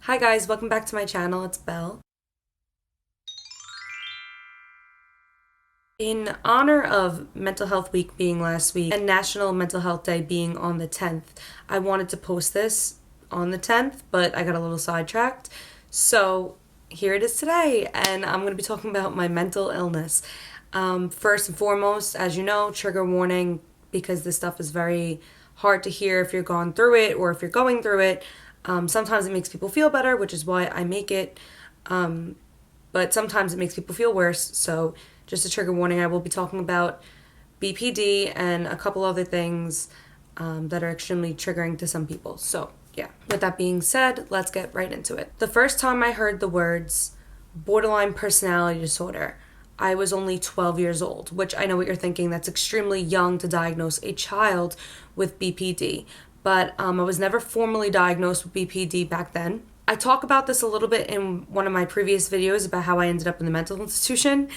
Hi guys, welcome back to my channel. It's Belle. In honor of Mental Health Week being last week and National Mental Health Day being on the 10th, I wanted to post this on the 10th, but I got a little sidetracked. So here it is today, and I'm going to be talking about my mental illness. First and foremost, as you know, trigger warning, because this stuff is very hard to hear if you're gone through it or if you're going through it. Sometimes it makes people feel better, which is why I make it, but sometimes it makes people feel worse. So just a trigger warning, I will be talking about BPD and a couple other things that are extremely triggering to some people. So yeah, with that being said, let's get right into it. The first time I heard the words borderline personality disorder, I was only 12 years old, which I know what you're thinking, that's extremely young to diagnose a child with BPD. But I was never formally diagnosed with BPD back then. I talk about this a little bit in one of my previous videos about how I ended up in the mental institution,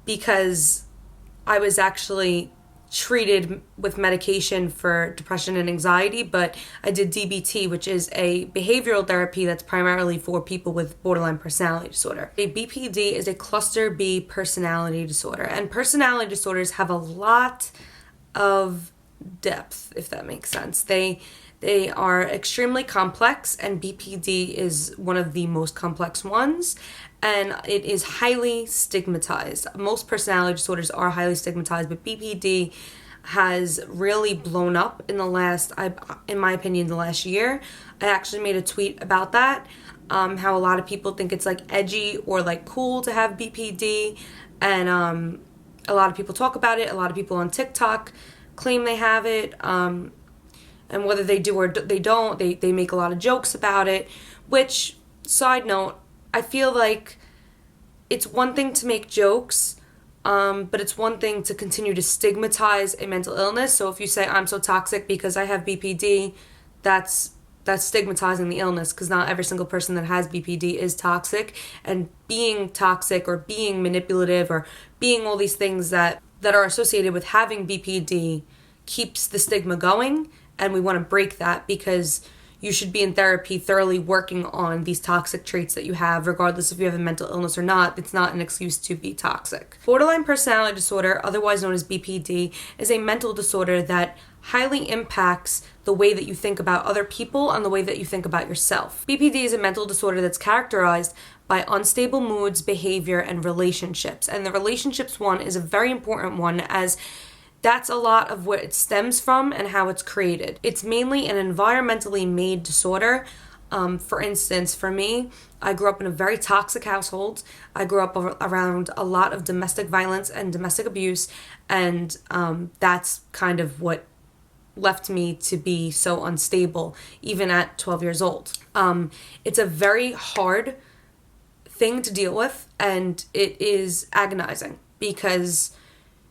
because I was actually treated with medication for depression and anxiety, but I did DBT, which is a behavioral therapy that's primarily for people with borderline personality disorder. A BPD is a cluster B personality disorder, and personality disorders have a lot of depth, if that makes sense. They are extremely complex, and BPD is one of the most complex ones, and it is highly stigmatized. Most personality disorders are highly stigmatized, but BPD has really blown up in the last, in my opinion, the last year. I actually made a tweet about that, how a lot of people think it's like edgy or like cool to have BPD, and a lot of people talk about it. A lot of people on TikTok claim they have it, and whether they do or they don't, they make a lot of jokes about it, which, side note, I feel like it's one thing to make jokes, but it's one thing to continue to stigmatize a mental illness. So if you say, I'm so toxic because I have BPD, that's stigmatizing the illness, because not every single person that has BPD is toxic, and being toxic or being manipulative or being all these things that are associated with having BPD keeps the stigma going, and we want to break that, because you should be in therapy thoroughly working on these toxic traits that you have, regardless if you have a mental illness or not. It's not an excuse to be toxic. Borderline personality disorder, otherwise known as BPD, is a mental disorder that highly impacts the way that you think about other people and the way that you think about yourself. BPD is a mental disorder that's characterized by unstable moods, behavior, and relationships. And the relationships one is a very important one, as that's a lot of what it stems from and how it's created. It's mainly an environmentally made disorder. For instance, for me, I grew up in a very toxic household. I grew up around a lot of domestic violence and domestic abuse, and that's kind of what left me to be so unstable, even at 12 years old. It's a very hard thing to deal with, and it is agonizing, because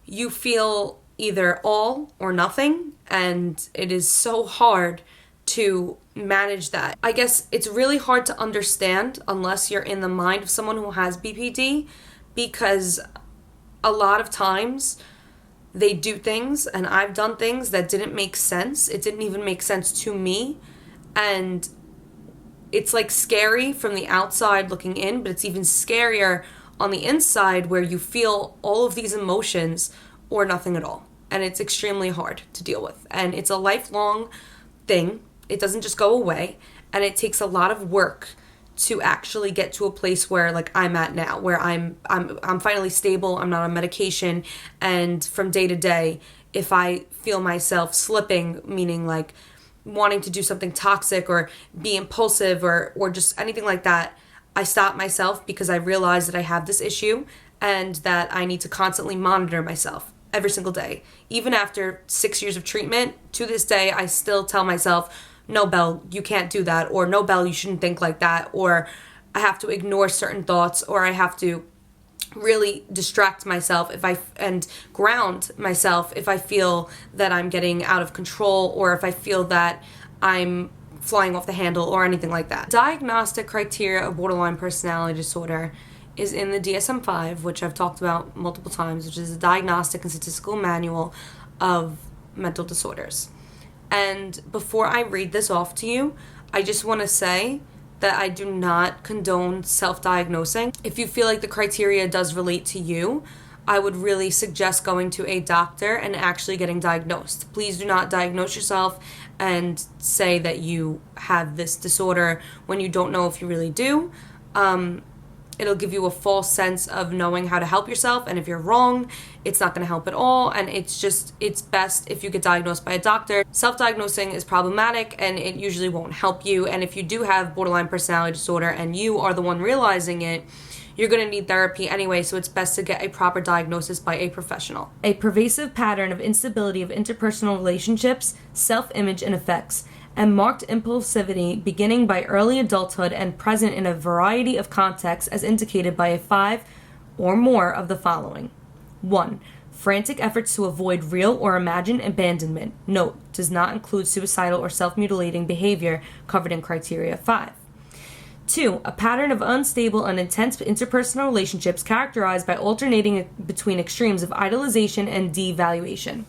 you feel either all or nothing, and it is so hard to manage that. I guess it's really hard to understand unless you're in the mind of someone who has BPD, because a lot of times they do things, and I've done things that didn't make sense. It didn't even make sense to me, and it's like scary from the outside looking in, but it's even scarier on the inside, where you feel all of these emotions or nothing at all. And it's extremely hard to deal with. And it's a lifelong thing. It doesn't just go away. And it takes a lot of work to actually get to a place where, like, I'm at now, where I'm finally stable, I'm not on medication, and from day to day, if I feel myself slipping, meaning like wanting to do something toxic or be impulsive or just anything like that, I stop myself, because I realize that I have this issue and that I need to constantly monitor myself every single day. Even after 6 years of treatment, to this day, I still tell myself, no, Belle, you can't do that, or no, Belle, you shouldn't think like that, or I have to ignore certain thoughts, or I have to really distract myself and ground myself if I feel that I'm getting out of control, or if I feel that I'm flying off the handle or anything like that. Diagnostic criteria of borderline personality disorder is in the DSM-5, which I've talked about multiple times, which is a diagnostic and statistical manual of mental disorders. And before I read this off to you, I just want to say that I do not condone self-diagnosing. If you feel like the criteria does relate to you, I would really suggest going to a doctor and actually getting diagnosed. Please do not diagnose yourself and say that you have this disorder when you don't know if you really do. It'll give you a false sense of knowing how to help yourself, and if you're wrong, it's not going to help at all, and it's best if you get diagnosed by a doctor. Self-diagnosing is problematic, and it usually won't help you, and if you do have borderline personality disorder and you are the one realizing it, you're going to need therapy anyway, so it's best to get a proper diagnosis by a professional. A pervasive pattern of instability of interpersonal relationships, self-image, and effects, and marked impulsivity beginning by early adulthood and present in a variety of contexts as indicated by 5 or more of the following. 1. Frantic efforts to avoid real or imagined abandonment. Note, does not include suicidal or self-mutilating behavior covered in criteria 5. 2. A pattern of unstable and intense interpersonal relationships characterized by alternating between extremes of idolization and devaluation.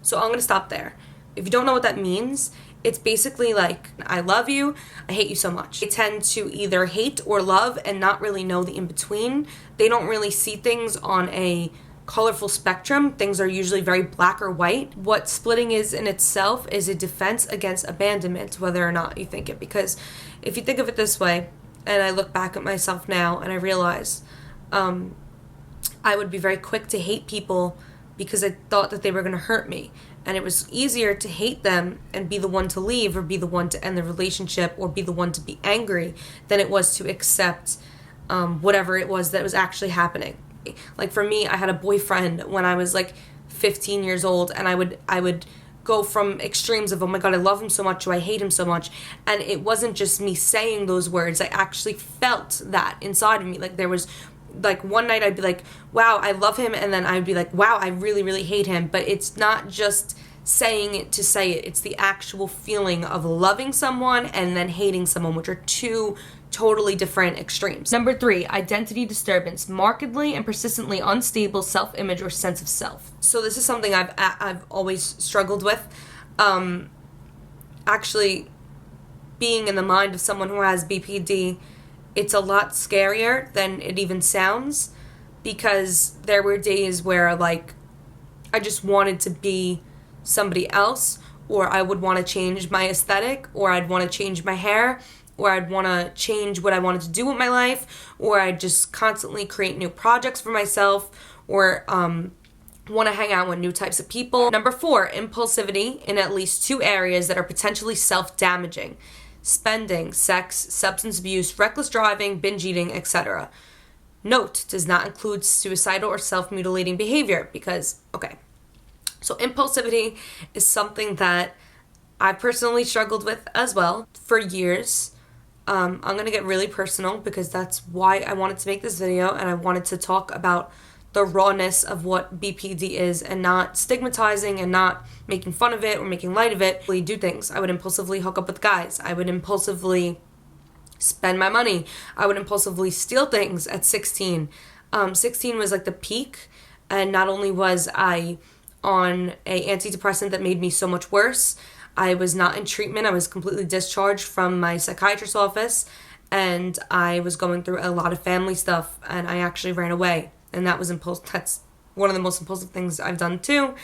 So I'm going to stop there. If you don't know what that means, it's basically like, I love you, I hate you so much. They tend to either hate or love and not really know the in-between. They don't really see things on a colorful spectrum. Things are usually very black or white. What splitting is in itself is a defense against abandonment, whether or not you think it. Because if you think of it this way, and I look back at myself now and I realize I would be very quick to hate people because I thought that they were going to hurt me. And it was easier to hate them and be the one to leave or be the one to end the relationship or be the one to be angry than it was to accept whatever it was that was actually happening. Like for me, I had a boyfriend when I was like 15 years old, and I would go from extremes of, oh my God, I love him so much, to I hate him so much. And it wasn't just me saying those words. I actually felt that inside of me. Like there was, like one night I'd be like, wow, I love him. And then I'd be like, wow, I really, really hate him. But it's not just saying it to say it. It's the actual feeling of loving someone and then hating someone, which are two totally different extremes. Number 3, identity disturbance, markedly and persistently unstable self-image or sense of self. So this is something I've always struggled with. Actually, being in the mind of someone who has BPD, it's a lot scarier than it even sounds, because there were days where like I just wanted to be somebody else, or I would want to change my aesthetic, or I'd want to change my hair, or I'd want to change what I wanted to do with my life, or I'd just constantly create new projects for myself, or want to hang out with new types of people. Number 4, impulsivity in at least 2 areas that are potentially self-damaging: spending, sex, substance abuse, reckless driving, binge eating, etc. Note, does not include suicidal or self-mutilating behavior, because, okay, so impulsivity is something that I personally struggled with as well for years. I'm going to get really personal because that's why I wanted to make this video, and I wanted to talk about the rawness of what BPD is and not stigmatizing and not making fun of it or making light of it. I do things. I would impulsively hook up with guys. I would impulsively spend my money. I would impulsively steal things at 16. 16 was like the peak, and not only was I on a antidepressant that made me so much worse, I was not in treatment. I was completely discharged from my psychiatrist's office, and I was going through a lot of family stuff, and I actually ran away. And that was that's one of the most impulsive things I've done too.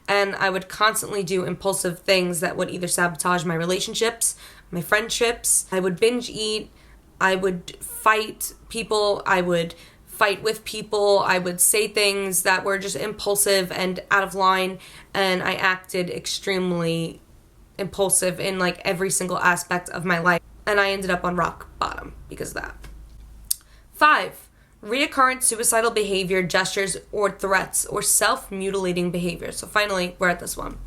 And I would constantly do impulsive things that would either sabotage my relationships, my friendships. I would binge eat. I would fight people. I would fight with people. I would say things that were just impulsive and out of line. And I acted extremely impulsive in like every single aspect of my life. And I ended up on rock bottom because of that. 5. Reoccurrent suicidal behavior, gestures, or threats, or self-mutilating behavior. So finally, we're at this one.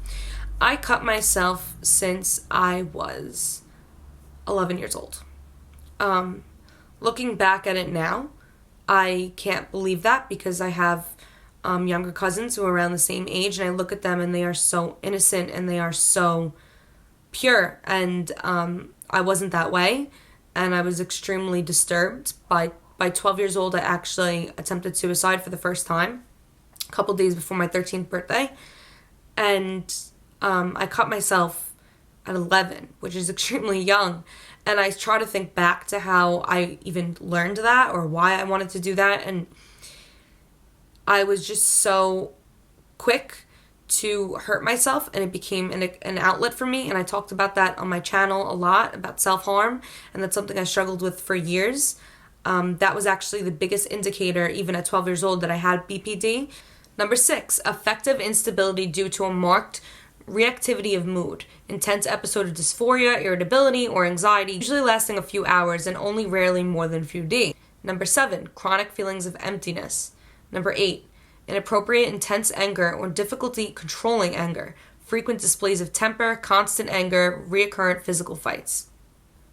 I cut myself since I was 11 years old. Looking back at it now, I can't believe that, because I have younger cousins who are around the same age, and I look at them and they are so innocent and they are so pure, and I wasn't that way, and I was extremely disturbed. By 12 years old, I actually attempted suicide for the first time, a couple days before my 13th birthday, and I cut myself at 11, which is extremely young. And I try to think back to how I even learned that or why I wanted to do that. And I was just so quick to hurt myself, and it became an outlet for me. And I talked about that on my channel a lot, about self-harm, and that's something I struggled with for years. That was actually the biggest indicator, even at 12 years old, that I had BPD. Number 6, affective instability due to a marked reactivity of mood, intense episode of dysphoria, irritability, or anxiety, usually lasting a few hours and only rarely more than a few days. Number 7, chronic feelings of emptiness. Number 8, inappropriate intense anger or difficulty controlling anger, frequent displays of temper, constant anger, recurrent physical fights.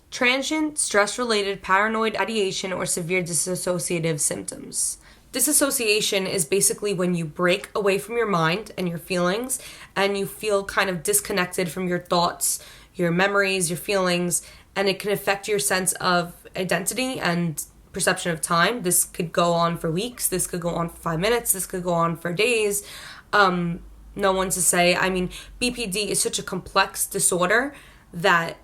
Transient, stress-related paranoid ideation or severe dissociative symptoms. Disassociation is basically when you break away from your mind and your feelings and you feel kind of disconnected from your thoughts, your memories, your feelings, and it can affect your sense of identity and perception of time. This could go on for weeks, this could go on for 5 minutes, this could go on for days. No one's to say. I mean, BPD is such a complex disorder that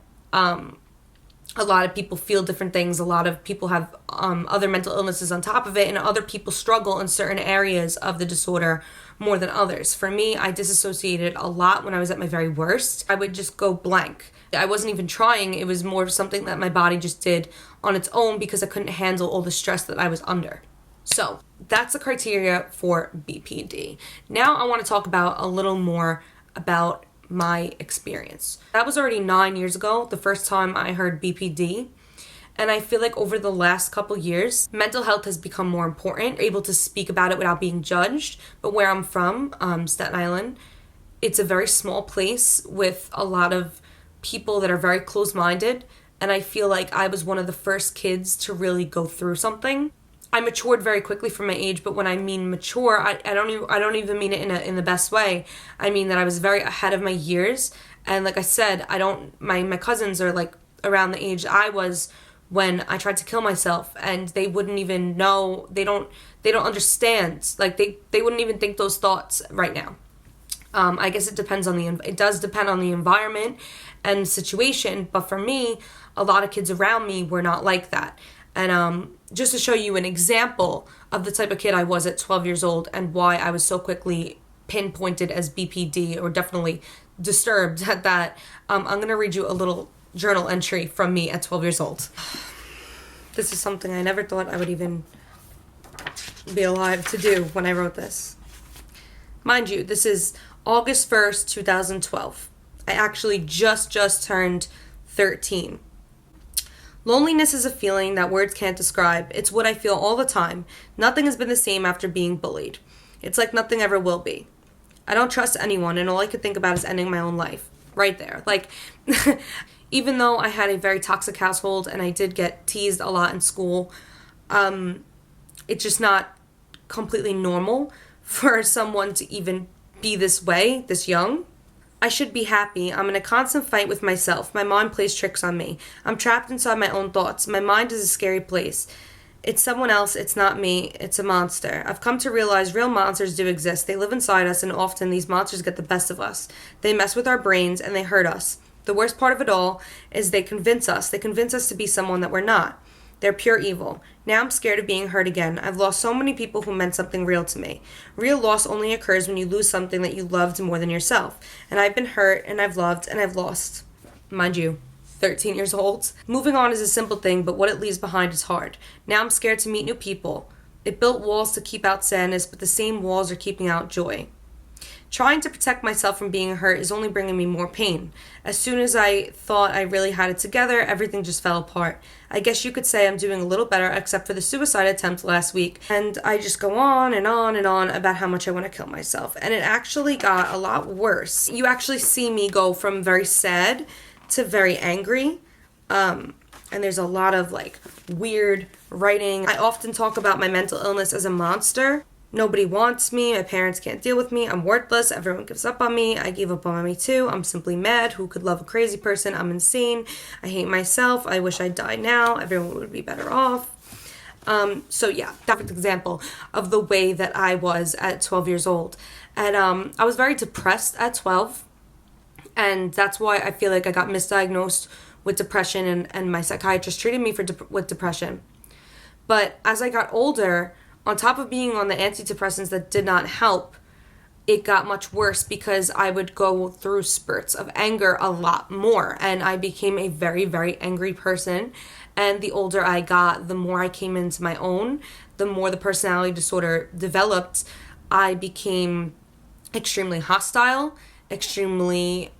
a lot of people feel different things. A lot of people have other mental illnesses on top of it, and other people struggle in certain areas of the disorder more than others. For me, I disassociated a lot when I was at my very worst. I would just go blank. I wasn't even trying. It was more of something that my body just did on its own because I couldn't handle all the stress that I was under. So that's the criteria for BPD. Now I want to talk about a little more about my experience. That was already 9 years ago, the first time I heard BPD. And I feel like over the last couple years, mental health has become more important, able to speak about it without being judged. But where I'm from, Staten Island, it's a very small place with a lot of people that are very close-minded. And I feel like I was one of the first kids to really go through something. I matured very quickly for my age, but when I mean mature, I don't even mean it in the best way. I mean that I was very ahead of my years, and like I said, my cousins are like around the age I was when I tried to kill myself, and they wouldn't even know. They don't understand. Like they wouldn't even think those thoughts right now. I guess it does depend on the environment and situation, but for me, a lot of kids around me were not like that. And just to show you an example of the type of kid I was at 12 years old and why I was so quickly pinpointed as BPD, or definitely disturbed at that, I'm going to read you a little journal entry from me at 12 years old. This is something I never thought I would even be alive to do when I wrote this. Mind you, this is August 1st, 2012. I actually just turned 13. Loneliness is a feeling that words can't describe. It's what I feel all the time. Nothing has been the same after being bullied. It's like nothing ever will be. I don't trust anyone, and all I could think about is ending my own life. Right there. Like, even though I had a very toxic household and I did get teased a lot in school, it's just not completely normal for someone to even be this way, this young. I should be happy. I'm in a constant fight with myself. My mind plays tricks on me. I'm trapped inside my own thoughts. My mind is a scary place. It's someone else. It's not me. It's a monster. I've come to realize real monsters do exist. They live inside us, and often these monsters get the best of us. They mess with our brains, and they hurt us. The worst part of it all is they convince us. They convince us to be someone that we're not. They're pure evil. Now I'm scared of being hurt again. I've lost so many people who meant something real to me. Real loss only occurs when you lose something that you loved more than yourself. And I've been hurt, and I've loved, and I've lost. Mind you, 13 years old. Moving on is a simple thing, but what it leaves behind is hard. Now I'm scared to meet new people. It built walls to keep out sadness, but the same walls are keeping out joy. Trying to protect myself from being hurt is only bringing me more pain. As soon as I thought I really had it together, everything just fell apart. I guess you could say I'm doing a little better, except for the suicide attempt last week. And I just go on and on and on about how much I want to kill myself. And it actually got a lot worse. You actually see me go from very sad to very angry. And there's a lot of like weird writing. I often talk about my mental illness as a monster. Nobody wants me. My parents can't deal with me. I'm worthless. Everyone gives up on me. I gave up on me too. I'm simply mad. Who could love a crazy person? I'm insane. I hate myself. I wish I'd die now. Everyone would be better off. So yeah, perfect example of the way that I was at 12 years old. And I was very depressed at 12. And that's why I feel like I got misdiagnosed with depression, and my psychiatrist treated me with depression. But as I got older, on top of being on the antidepressants that did not help, it got much worse because I would go through spurts of anger a lot more, and I became a very, very angry person. And the older I got, the more I came into my own, the more the personality disorder developed. I became extremely hostile, extremely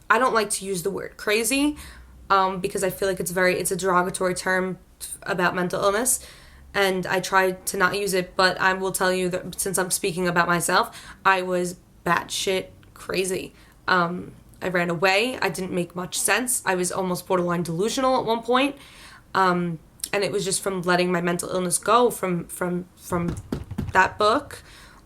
I don't like to use the word crazy, because I feel like it's a derogatory term about mental illness, and I try to not use it, but I will tell you that since I'm speaking about myself, I was batshit crazy. I ran away. I didn't make much sense. I was almost borderline delusional at one point, and it was just from letting my mental illness go from that book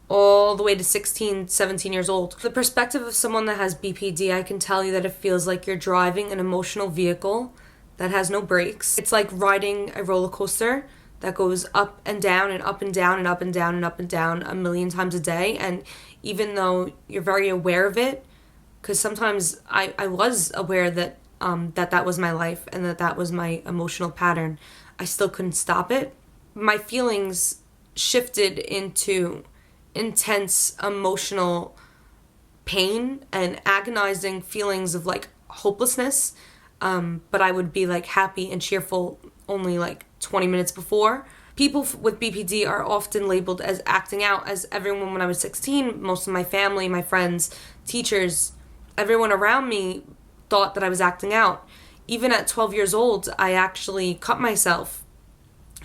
all the way to 16, 17 years old. The perspective of someone that has BPD, I can tell you that it feels like you're driving an emotional vehicle that has no brakes. It's like riding a roller coaster that goes up and down and up and down and up and down and up and down a million times a day. And even though you're very aware of it, because sometimes I was aware that that was my life and that was my emotional pattern, I still couldn't stop it. My feelings shifted into intense emotional pain and agonizing feelings of like hopelessness, but I would be like happy and cheerful only like 20 minutes before. People with BPD are often labeled as acting out, as everyone when I was 16, most of my family, my friends, teachers, everyone around me thought that I was acting out. Even at 12 years old, I actually cut myself,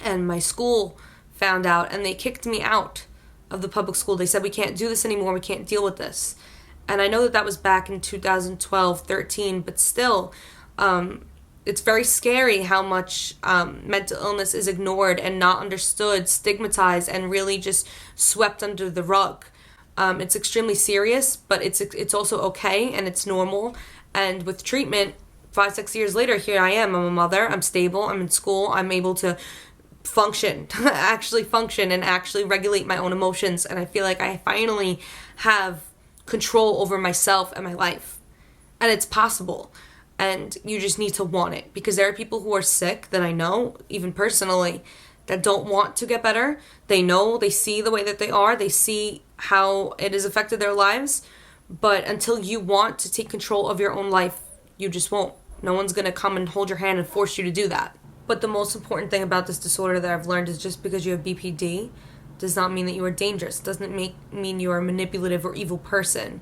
and my school found out and they kicked me out of the public school. They said, we can't do this anymore, we can't deal with this. And I know that was back in 2012, 13, but still, it's very scary how much mental illness is ignored and not understood, stigmatized, and really just swept under the rug. It's extremely serious, but it's also okay and it's normal. And with treatment, 5-6 years later, here I am. I'm a mother, I'm stable, I'm in school, I'm able to actually function and actually regulate my own emotions. And I feel like I finally have control over myself and my life. And it's possible. And you just need to want it, because there are people who are sick that I know, even personally, that don't want to get better. They know, they see the way that they are, they see how it has affected their lives, but until you want to take control of your own life, you just won't. No one's going to come and hold your hand and force you to do that. But the most important thing about this disorder that I've learned is just because you have BPD does not mean that you are dangerous. It doesn't mean you are a manipulative or evil person.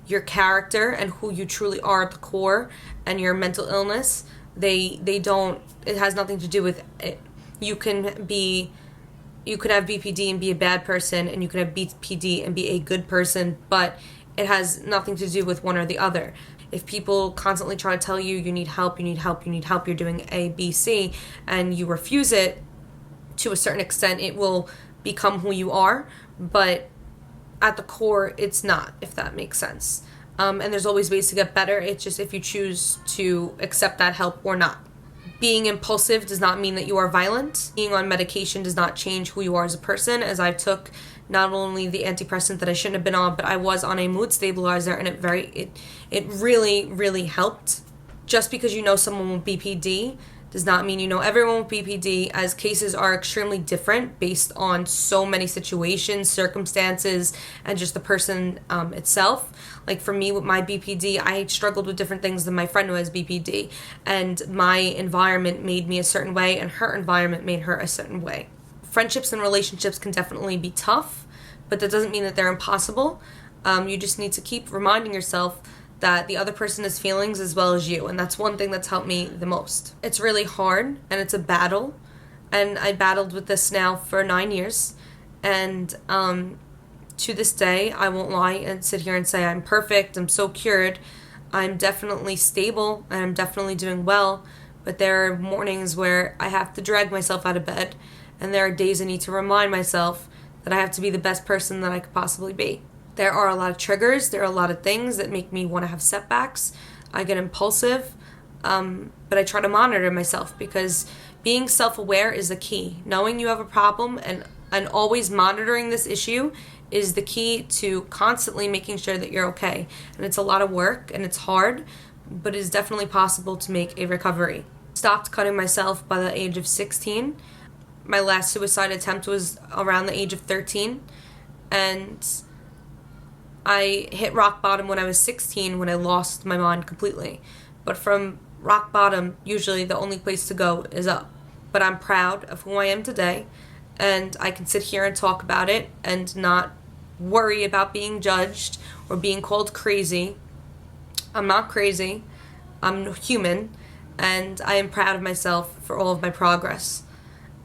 Your character and who you truly are at the core and your mental illness, it has nothing to do with it. You could have BPD and be a bad person, and you could have BPD and be a good person, but it has nothing to do with one or the other. If people constantly try to tell you, you need help, you're doing A, B, C, and you refuse it, to a certain extent, it will become who you are, but at the core, it's not, if that makes sense. And there's always ways to get better. It's just if you choose to accept that help or not. Being impulsive does not mean that you are violent. Being on medication does not change who you are as a person, as I took not only the antidepressant that I shouldn't have been on, but I was on a mood stabilizer, and it really, really helped. Just because you know someone with BPD does not mean you know everyone with BPD, as cases are extremely different based on so many situations, circumstances, and just the person itself. Like for me with my BPD, I struggled with different things than my friend who has BPD, and my environment made me a certain way and her environment made her a certain way. Friendships and relationships can definitely be tough, but that doesn't mean that they're impossible. You just need to keep reminding yourself that the other person has feelings as well as you, and that's one thing that's helped me the most. It's really hard, and it's a battle, and I battled with this now for 9 years, and to this day, I won't lie and sit here and say I'm perfect, I'm so cured. I'm definitely stable, and I'm definitely doing well, but there are mornings where I have to drag myself out of bed, and there are days I need to remind myself that I have to be the best person that I could possibly be. There are a lot of triggers, there are a lot of things that make me want to have setbacks. I get impulsive, but I try to monitor myself, because being self-aware is the key. Knowing you have a problem and always monitoring this issue is the key to constantly making sure that you're okay. And it's a lot of work and it's hard, but it is definitely possible to make a recovery. Stopped cutting myself by the age of 16. My last suicide attempt was around the age of 13, and I hit rock bottom when I was 16 when I lost my mind completely. But from rock bottom, usually the only place to go is up. But I'm proud of who I am today, and I can sit here and talk about it and not worry about being judged or being called crazy. I'm not crazy. I'm human, and I am proud of myself for all of my progress.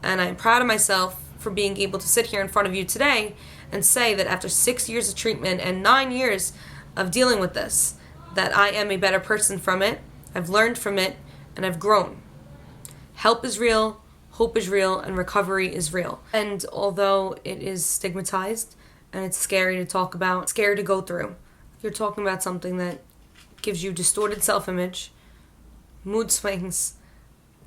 And I'm proud of myself for being able to sit here in front of you today and say that after 6 years of treatment and 9 years of dealing with this, that I am a better person from it, I've learned from it, and I've grown. Help is real, hope is real, and recovery is real. And although it is stigmatized and it's scary to talk about, scary to go through, you're talking about something that gives you distorted self-image, mood swings,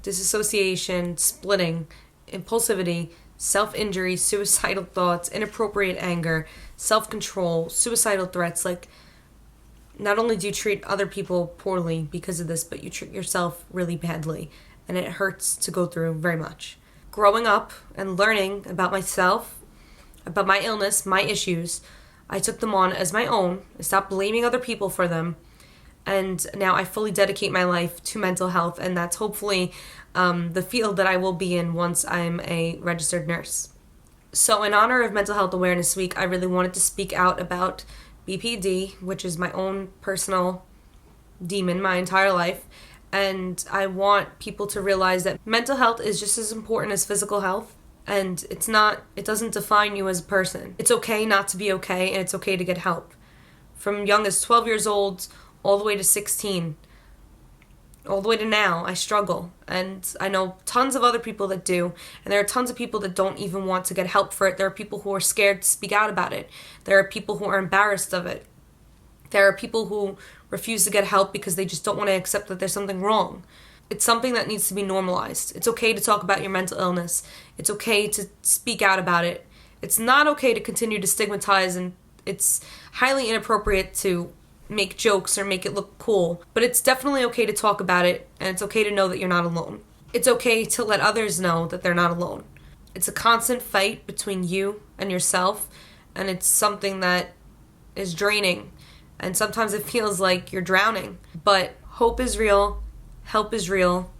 disassociation, splitting, impulsivity, self-injury, suicidal thoughts, inappropriate anger, self-control, suicidal threats. Like, not only do you treat other people poorly because of this, but you treat yourself really badly, and it hurts to go through very much. Growing up and learning about myself, about my illness, my issues, I took them on as my own. I stopped blaming other people for them, and now I fully dedicate my life to mental health, and that's hopefully the field that I will be in once I'm a registered nurse. So in honor of Mental Health Awareness Week, I really wanted to speak out about BPD, which is my own personal demon my entire life, and I want people to realize that mental health is just as important as physical health, and it doesn't define you as a person. It's okay not to be okay, and it's okay to get help. From young as 12 years old all the way to 16, all the way to now, I struggle, and I know tons of other people that do, and there are tons of people that don't even want to get help for it. There are people who are scared to speak out about it. There are people who are embarrassed of it. There are people who refuse to get help because they just don't want to accept that there's something wrong. It's something that needs to be normalized. It's okay to talk about your mental illness. It's okay to speak out about it. It's not okay to continue to stigmatize, and it's highly inappropriate to make jokes or make it look cool, but it's definitely okay to talk about it, and it's okay to know that you're not alone. It's okay to let others know that they're not alone. It's a constant fight between you and yourself, and it's something that is draining, and sometimes it feels like you're drowning. But hope is real, help is real,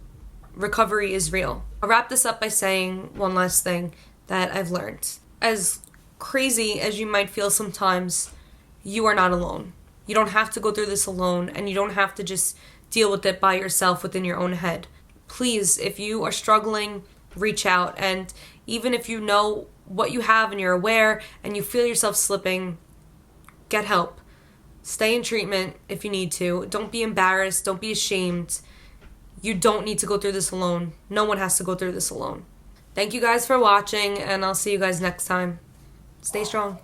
recovery is real. I'll wrap this up by saying one last thing that I've learned. As crazy as you might feel sometimes, you are not alone. You don't have to go through this alone, and you don't have to just deal with it by yourself within your own head. Please, if you are struggling, reach out. And even if you know what you have and you're aware and you feel yourself slipping, get help. Stay in treatment if you need to. Don't be embarrassed. Don't be ashamed. You don't need to go through this alone. No one has to go through this alone. Thank you guys for watching, and I'll see you guys next time. Stay strong.